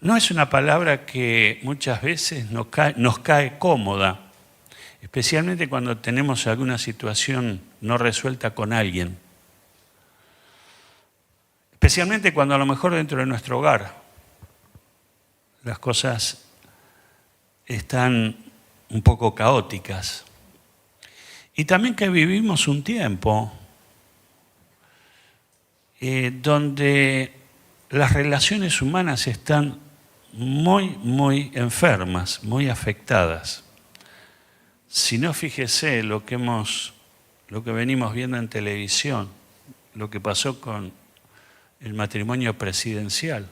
no es una palabra que muchas veces nos cae cómoda, especialmente cuando tenemos alguna situación no resuelta con alguien. Especialmente cuando a lo mejor dentro de nuestro hogar las cosas están un poco caóticas. Y también que vivimos un tiempo donde las relaciones humanas están muy enfermas, muy afectadas. Si no, fíjese lo que venimos viendo en televisión, lo que pasó con el matrimonio presidencial.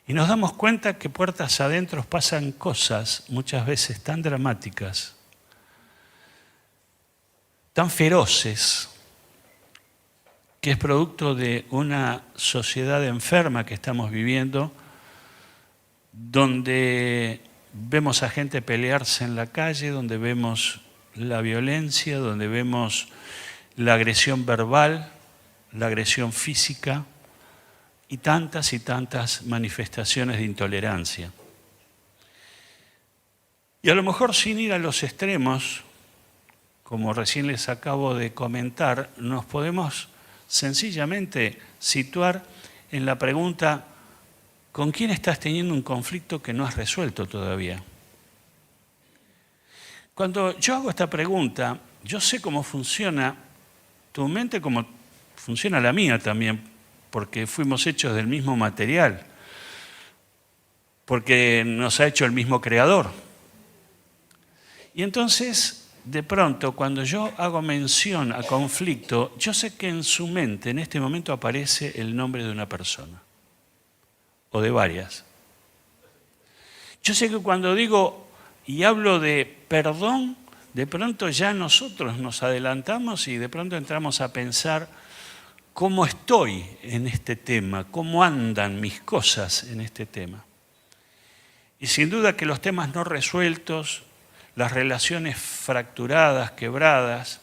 Y nos damos cuenta que puertas adentro pasan cosas muchas veces tan dramáticas, tan feroces, que es producto de una sociedad enferma que estamos viviendo, donde vemos a gente pelearse en la calle, donde vemos la violencia, donde vemos la agresión verbal, la agresión física y tantas manifestaciones de intolerancia. Y a lo mejor sin ir a los extremos, como recién les acabo de comentar, nos podemos sencillamente situar en la pregunta: ¿con quién estás teniendo un conflicto que no has resuelto todavía? Cuando yo hago esta pregunta, yo sé cómo funciona tu mente, como funciona la mía también, porque fuimos hechos del mismo material, porque nos ha hecho el mismo creador. Y entonces, de pronto, cuando yo hago mención a conflicto, yo sé que en su mente en este momento aparece el nombre de una persona, o de varias. Yo sé que cuando digo y hablo de perdón, de pronto ya nosotros nos adelantamos y de pronto entramos a pensar cómo estoy en este tema, cómo andan mis cosas en este tema. Y sin duda que los temas no resueltos, las relaciones fracturadas, quebradas,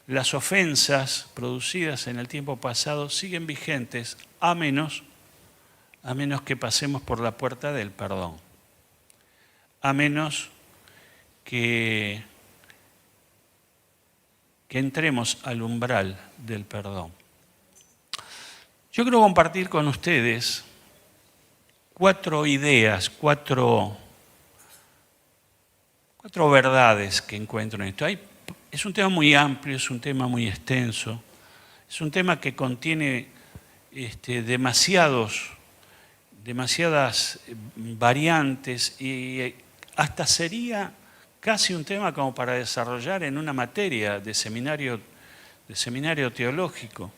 las ofensas producidas en el tiempo pasado siguen vigentes, a menos que pasemos por la puerta del perdón, a menos que entremos al umbral del perdón. Yo quiero compartir con ustedes 4 ideas, cuatro verdades que encuentro en esto. Es un tema muy amplio, es un tema muy extenso, es un tema que contiene demasiadas variantes y hasta sería casi un tema como para desarrollar en una materia de seminario teológico.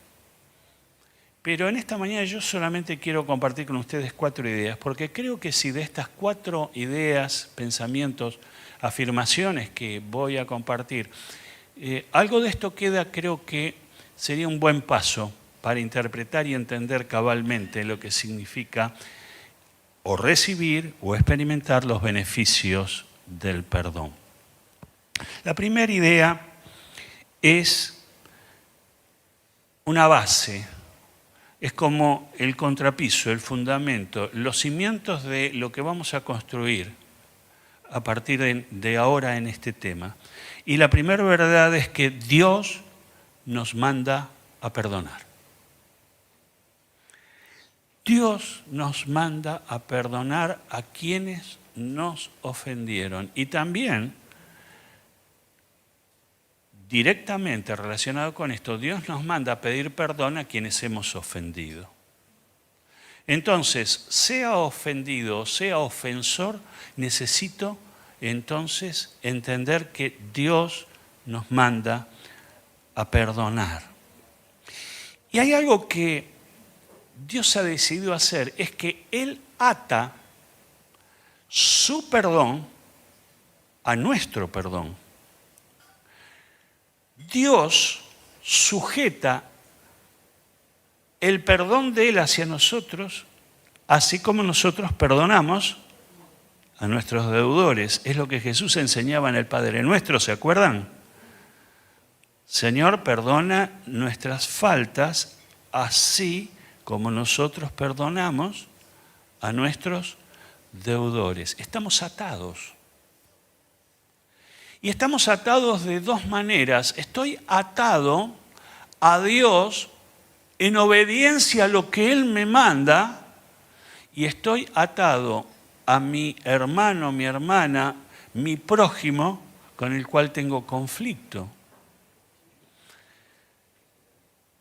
Pero en esta mañana yo solamente quiero compartir con ustedes 4 ideas, porque creo que si de estas 4 ideas, pensamientos, afirmaciones que voy a compartir, algo de esto queda, creo que sería un buen paso para interpretar y entender cabalmente lo que significa o recibir o experimentar los beneficios del perdón. La primera idea es una base. Es como el contrapiso, el fundamento, los cimientos de lo que vamos a construir a partir de ahora en este tema. Y la primera verdad es que Dios nos manda a perdonar. Dios nos manda a perdonar a quienes nos ofendieron. Y también, directamente relacionado con esto, Dios nos manda a pedir perdón a quienes hemos ofendido. Entonces, sea ofendido o sea ofensor, necesito entonces entender que Dios nos manda a perdonar. Y hay algo que Dios ha decidido hacer, es que Él ata su perdón a nuestro perdón. Dios sujeta el perdón de Él hacia nosotros, así como nosotros perdonamos a nuestros deudores. Es lo que Jesús enseñaba en el Padre Nuestro, ¿se acuerdan? Señor, perdona nuestras faltas, así como nosotros perdonamos a nuestros deudores. Estamos atados. Y estamos atados de dos maneras. Estoy atado a Dios en obediencia a lo que Él me manda, y estoy atado a mi hermano, mi hermana, mi prójimo, con el cual tengo conflicto.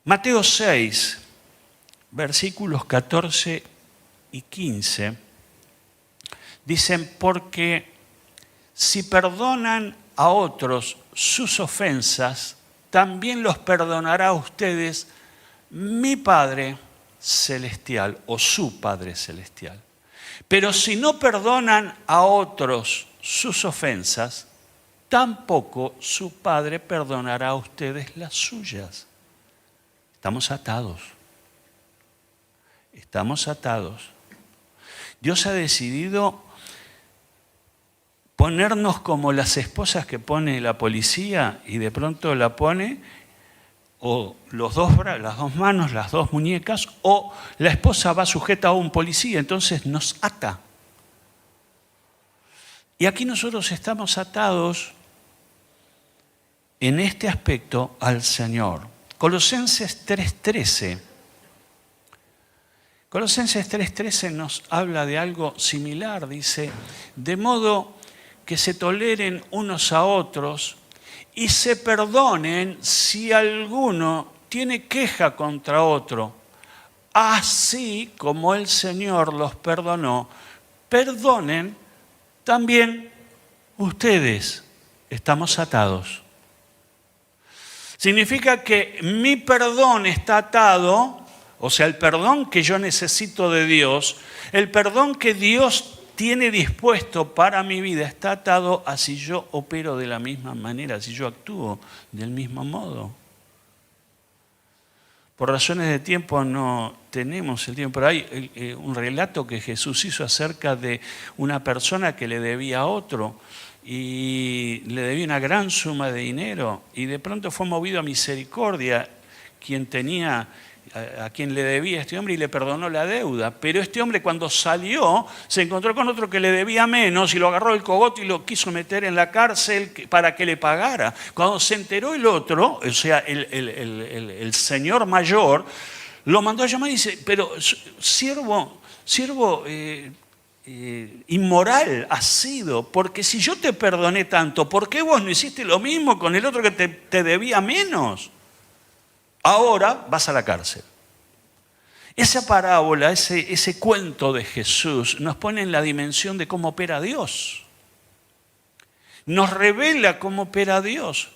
Mateo 6, versículos 14 y 15, dicen: porque si perdonan a otros sus ofensas, también los perdonará a ustedes mi Padre Celestial, o su Padre Celestial. Pero si no perdonan a otros sus ofensas, tampoco su Padre perdonará a ustedes las suyas. Estamos atados. Estamos atados. Dios ha decidido ponernos como las esposas que pone la policía, y de pronto la pone, o las dos manos, las dos muñecas, o la esposa va sujeta a un policía, entonces nos ata. Y aquí nosotros estamos atados en este aspecto al Señor. Colosenses 3:13. Colosenses 3:13 nos habla de algo similar. Dice: de modo que se toleren unos a otros y se perdonen si alguno tiene queja contra otro. Así como el Señor los perdonó, perdonen también ustedes. Estamos atados. Significa que mi perdón está atado, o sea, el perdón que yo necesito de Dios, el perdón que Dios tiene dispuesto para mi vida, está atado a si yo opero de la misma manera, si yo actúo del mismo modo. Por razones de tiempo no tenemos el tiempo, pero hay un relato que Jesús hizo acerca de una persona que le debía a otro, y le debía una gran suma de dinero, y de pronto fue movido a misericordia a quien le debía a este hombre, y le perdonó la deuda. Pero este hombre, cuando salió, se encontró con otro que le debía menos, y lo agarró del cogote y lo quiso meter en la cárcel para que le pagara. Cuando se enteró el otro, o sea, el señor mayor, lo mandó a llamar y dice: pero siervo inmoral has sido, porque si yo te perdoné tanto, ¿por qué vos no hiciste lo mismo con el otro que te debía menos? Ahora vas a la cárcel. Esa parábola, ese cuento de Jesús nos pone en la dimensión de cómo opera Dios. Nos revela cómo opera Dios.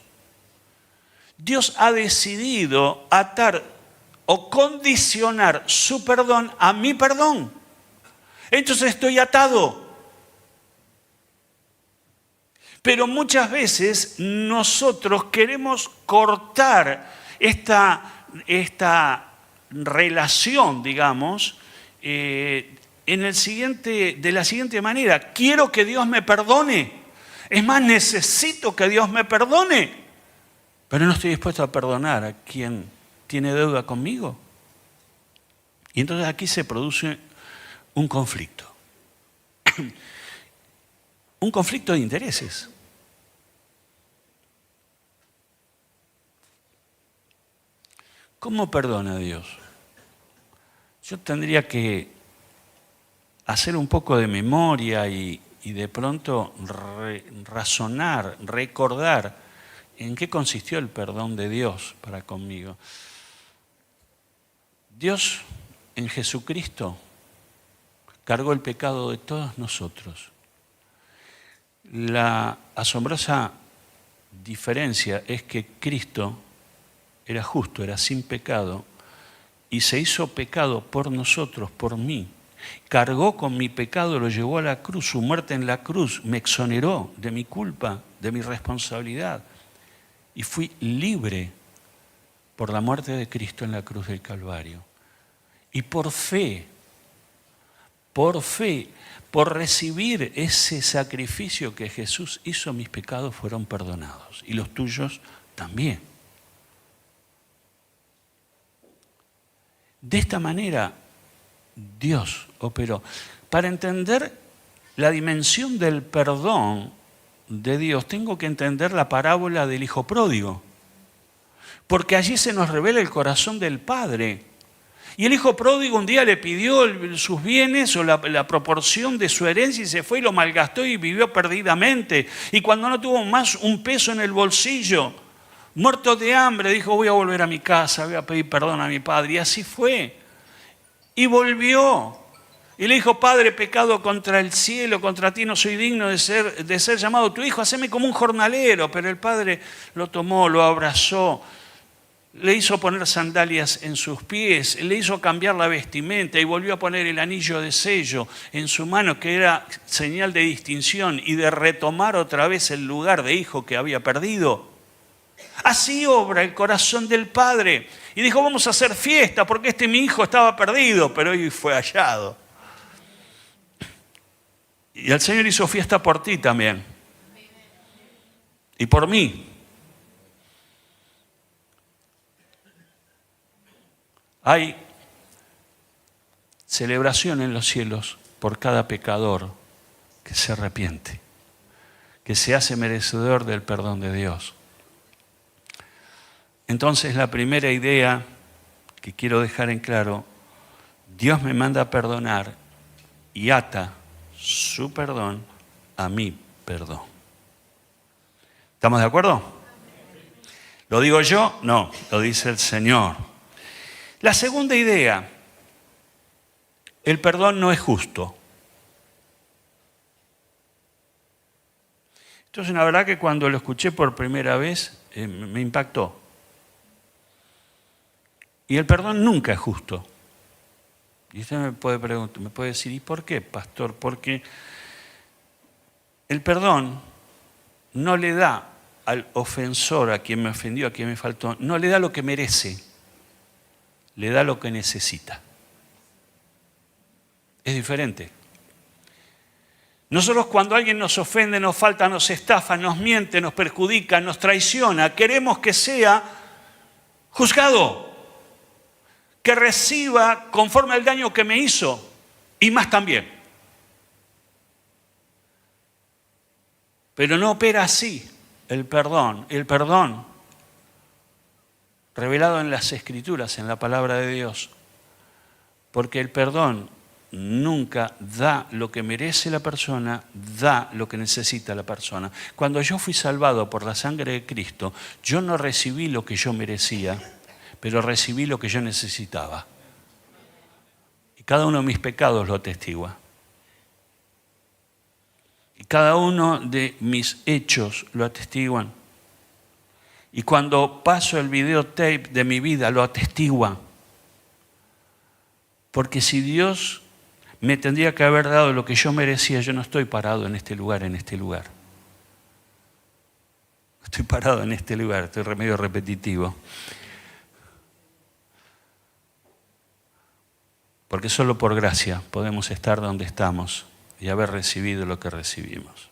Dios ha decidido atar o condicionar su perdón a mi perdón. Entonces estoy atado. Pero muchas veces nosotros queremos cortar esta relación, digamos, de la siguiente manera: quiero que Dios me perdone. Es más, necesito que Dios me perdone, pero no estoy dispuesto a perdonar a quien tiene deuda conmigo. Y entonces aquí se produce un conflicto. Un conflicto de intereses. ¿Cómo perdona Dios? Yo tendría que hacer un poco de memoria y de pronto razonar, recordar en qué consistió el perdón de Dios para conmigo. Dios en Jesucristo cargó el pecado de todos nosotros. La asombrosa diferencia es que Cristo era justo, era sin pecado, y se hizo pecado por nosotros, por mí. Cargó con mi pecado, lo llevó a la cruz, su muerte en la cruz me exoneró de mi culpa, de mi responsabilidad, y fui libre por la muerte de Cristo en la cruz del Calvario. Y por fe, por recibir ese sacrificio que Jesús hizo, mis pecados fueron perdonados, y los tuyos también. De esta manera, Dios operó. Para entender la dimensión del perdón de Dios, tengo que entender la parábola del hijo pródigo. Porque allí se nos revela el corazón del Padre. Y el hijo pródigo un día le pidió sus bienes o la proporción de su herencia y se fue y lo malgastó y vivió perdidamente. Y cuando no tuvo más un peso en el bolsillo, muerto de hambre, dijo: voy a volver a mi casa, voy a pedir perdón a mi padre. Y así fue. Y volvió. Y le dijo: Padre, pecado contra el cielo, contra ti, no soy digno de ser llamado tu hijo, haceme como un jornalero. Pero el padre lo tomó, lo abrazó, le hizo poner sandalias en sus pies, le hizo cambiar la vestimenta y volvió a poner el anillo de sello en su mano, que era señal de distinción y de retomar otra vez el lugar de hijo que había perdido. Así obra el corazón del Padre. Y dijo: vamos a hacer fiesta porque mi hijo estaba perdido, pero hoy fue hallado. Y el Señor hizo fiesta por ti también. Y por mí. Hay celebración en los cielos por cada pecador que se arrepiente, que se hace merecedor del perdón de Dios. Entonces, la primera idea que quiero dejar en claro: Dios me manda a perdonar y ata su perdón a mi perdón. ¿Estamos de acuerdo? ¿Lo digo yo? No, lo dice el Señor. La segunda idea: el perdón no es justo. Entonces, la verdad que cuando lo escuché por primera vez me impactó. Y el perdón nunca es justo. Y usted me puede preguntar, me puede decir: ¿y por qué, pastor? Porque el perdón no le da al ofensor, a quien me ofendió, a quien me faltó, no le da lo que merece, le da lo que necesita. Es diferente. Nosotros, cuando alguien nos ofende, nos falta, nos estafa, nos miente, nos perjudica, nos traiciona, queremos que sea juzgado, que reciba conforme al daño que me hizo y más también. Pero no opera así el perdón. El perdón, revelado en las Escrituras, en la palabra de Dios, porque el perdón nunca da lo que merece la persona, da lo que necesita la persona. Cuando yo fui salvado por la sangre de Cristo, yo no recibí lo que yo merecía, pero recibí lo que yo necesitaba. Y cada uno de mis pecados lo atestigua. Y cada uno de mis hechos lo atestiguan. Y cuando paso el videotape de mi vida, lo atestigua. Porque si Dios me tendría que haber dado lo que yo merecía, yo no estoy parado en este lugar, Estoy parado en este lugar, estoy medio repetitivo. Porque solo por gracia podemos estar donde estamos y haber recibido lo que recibimos.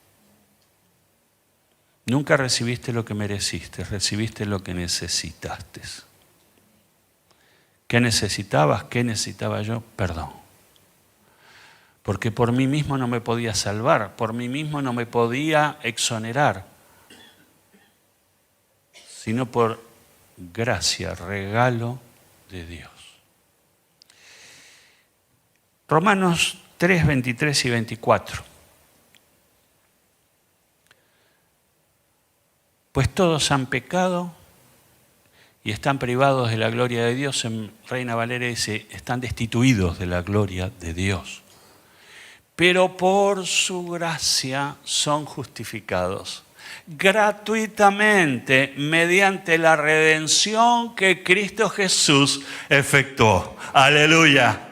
Nunca recibiste lo que mereciste, recibiste lo que necesitaste. ¿Qué necesitabas? ¿Qué necesitaba yo? Perdón. Porque por mí mismo no me podía salvar, por mí mismo no me podía exonerar, sino por gracia, regalo de Dios. Romanos 3, 23 y 24. Pues todos han pecado y están privados de la gloria de Dios. En Reina Valera dice: están destituidos de la gloria de Dios. Pero por su gracia son justificados gratuitamente mediante la redención que Cristo Jesús efectuó. Aleluya.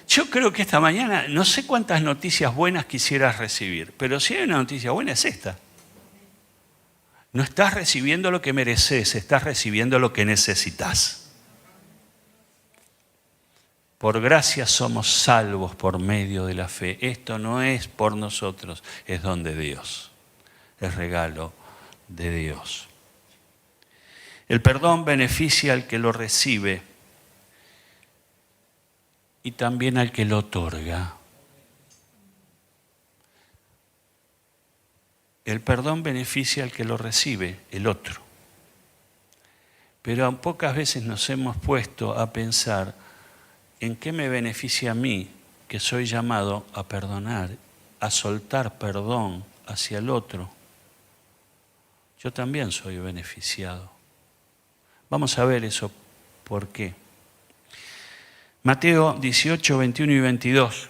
Yo creo que esta mañana, no sé cuántas noticias buenas quisieras recibir, pero si hay una noticia buena es esta. No estás recibiendo lo que mereces, estás recibiendo lo que necesitas. Por gracia somos salvos por medio de la fe. Esto no es por nosotros, es don de Dios. Es regalo de Dios. El perdón beneficia al que lo recibe. y también al que lo otorga. El perdón beneficia al que lo recibe, el otro. Pero pocas veces nos hemos puesto a pensar en qué me beneficia a mí, que soy llamado a perdonar, a soltar perdón hacia el otro. Yo también soy beneficiado. Vamos a ver eso, ¿por qué? Mateo 18, 21 y 22.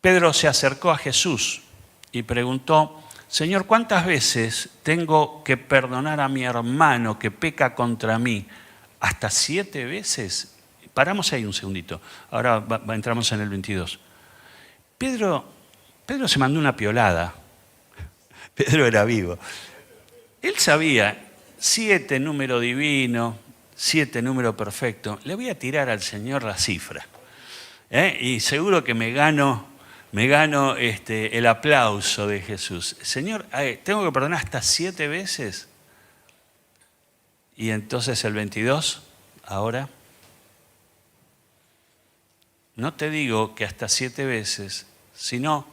Pedro se acercó a Jesús y preguntó: Señor, ¿cuántas veces tengo que perdonar a mi hermano que peca contra mí? ¿Hasta 7 veces? Paramos ahí un segundito. Ahora entramos en el 22. Pedro se mandó una piolada. Pedro era vivo. Él sabía 7 número divino, 7 número perfecto. Le voy a tirar al Señor la cifra. Y seguro que me gano el aplauso de Jesús. Señor, ¿tengo que perdonar hasta 7 veces? Y entonces el 22, ahora, no te digo que hasta 7 veces, sino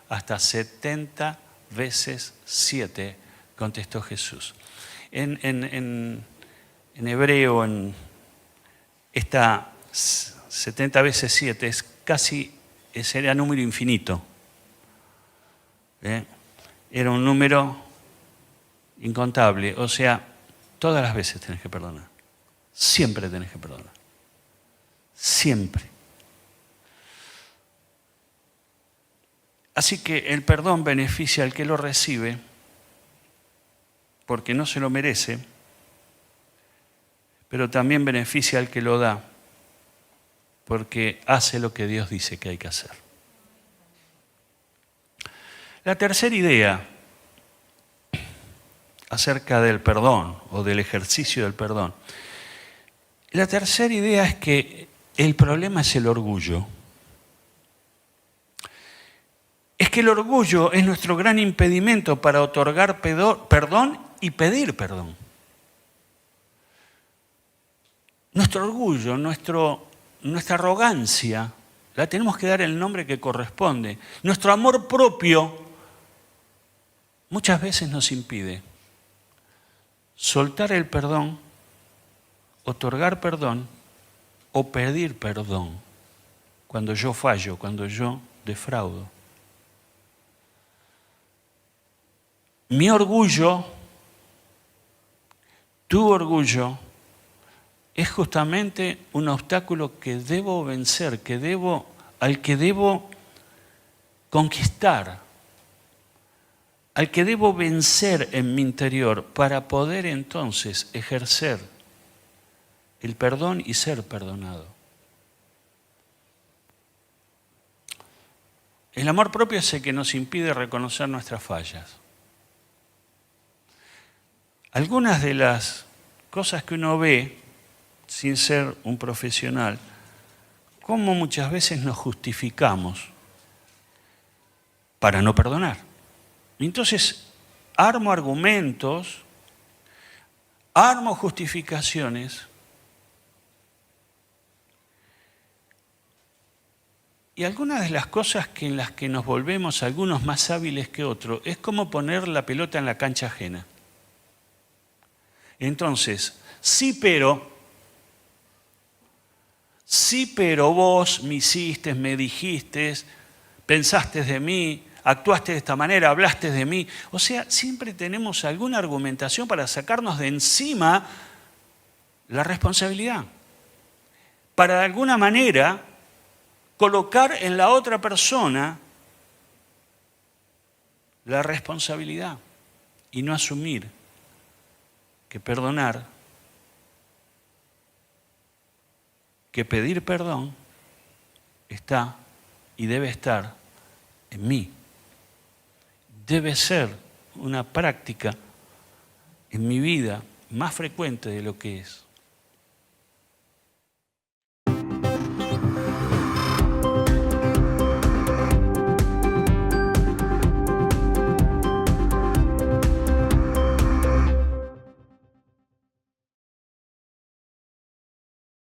hasta 70 veces 7, contestó Jesús. En hebreo, esta 70 veces 7 es casi, era número infinito. Era un número incontable, o sea, todas las veces tenés que perdonar. Siempre tenés que perdonar. Siempre. Así que el perdón beneficia al que lo recibe porque no se lo merece, pero también beneficia al que lo da porque hace lo que Dios dice que hay que hacer. La tercera idea acerca del perdón o del ejercicio del perdón. La tercera idea es que el problema es el orgullo. Es que el orgullo es nuestro gran impedimento para otorgar perdón y pedir perdón. Nuestro orgullo, nuestra arrogancia, la tenemos que dar el nombre que corresponde. Nuestro amor propio muchas veces nos impide soltar el perdón, otorgar perdón o pedir perdón cuando yo fallo, cuando yo defraudo. Mi orgullo, tu orgullo, es justamente un obstáculo que debo vencer, al que debo conquistar, al que debo vencer en mi interior para poder entonces ejercer el perdón y ser perdonado. El amor propio es el que nos impide reconocer nuestras fallas. Algunas de las cosas que uno ve, sin ser un profesional, cómo muchas veces nos justificamos para no perdonar. Entonces, armo argumentos, armo justificaciones, y algunas de las cosas en las que nos volvemos algunos más hábiles que otros es como poner la pelota en la cancha ajena. Entonces, sí, pero vos me hiciste, me dijiste, pensaste de mí, actuaste de esta manera, hablaste de mí. O sea, siempre tenemos alguna argumentación para sacarnos de encima la responsabilidad. Para de alguna manera colocar en la otra persona la responsabilidad y no asumir que perdonar, que pedir perdón está y debe estar en mí. Debe ser una práctica en mi vida más frecuente de lo que es.